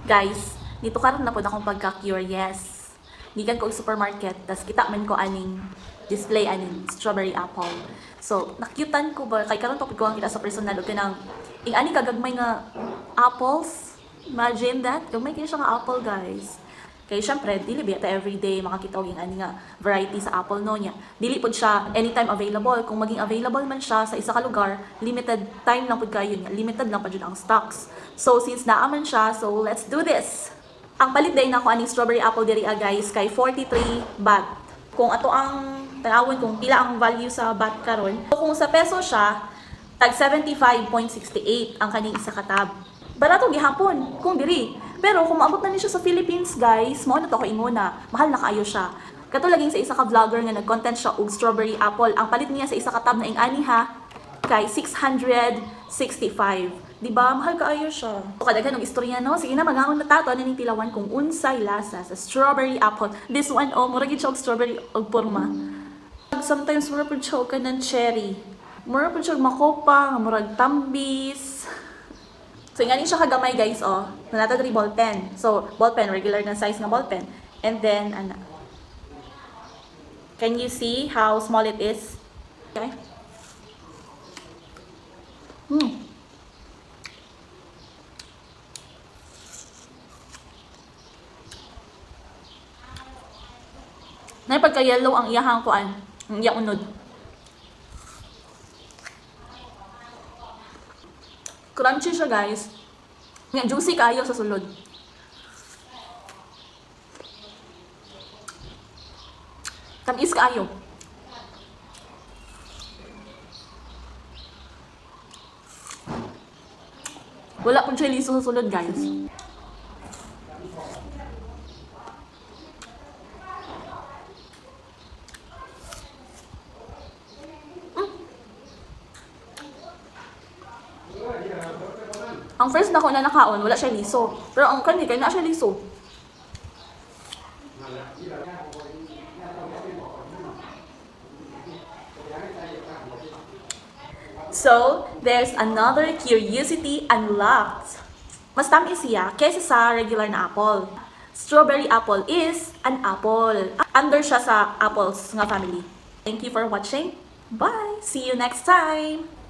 Guys, dito karon na po akong pagka-curious. Gikan ko og supermarket, tas kita man ko aning display aning strawberry apple. So, nakyutan ko ba kay karon pa ko ang kita sa personal og kanang ing ani kagagmay nga apples. Imagine that, gagmay kay siya nga apple, guys. Kay syempre, dili ba ta everyday makakita og ing ani nga variety sa apple no nya. Dili pud siya anytime available. Kung maging available man siya sa isa ka lugar, limited time lang pud kayo niya. Limited lang pa jud ang stocks. So since naa man siya, so let's do this. Ang palit day nako aning strawberry apple diri guys kay 43 baht. Kung ato ang tanawon kung pila ang value sa baht karon. So kung sa peso siya, tag 75.68 ang kaning isa ka tab. Barato gihapon kung diri. Pero kung maabot na ni siya sa Philippines, guys, mo na to ko inguna. Mahal na kaayo siya. Katulaging sa isa ka vlogger nga nag-content siya og strawberry apple. Ang palit niya sa isa ka tab na ing-ani ha kay 665. Diba? Mahal kaayo siya. So, kadaghan og istorya no. Sige na maghaon na tato na ning tilawan kung unsay lasa sa strawberry apple. This one mura gid siya og strawberry og porma. Sometimes mura pud siya og kanang cherry. Mura pud siya og makopa, murag tambis. So, nga siya kagamay guys, Nanata diri ball pen. So, ball pen, regular na size nga ball pen. And then, can you see how small it is? Okay. Na pagka-yellow ang iyahang kuan, ang iyang unod. Crunchy siya guys. Nga juicy kayo sa sulod. Tamis kayo. Wala pong siya liso sa sulod guys. Ang first na ko na nakaon, wala siya liso. Pero ang kani, kaya na siya liso. So, there's another curiosity unlocked. Mas tamis siya kaysa sa regular na apple. Strawberry apple is an apple. Under siya sa apples nga family. Thank you for watching. Bye! See you next time!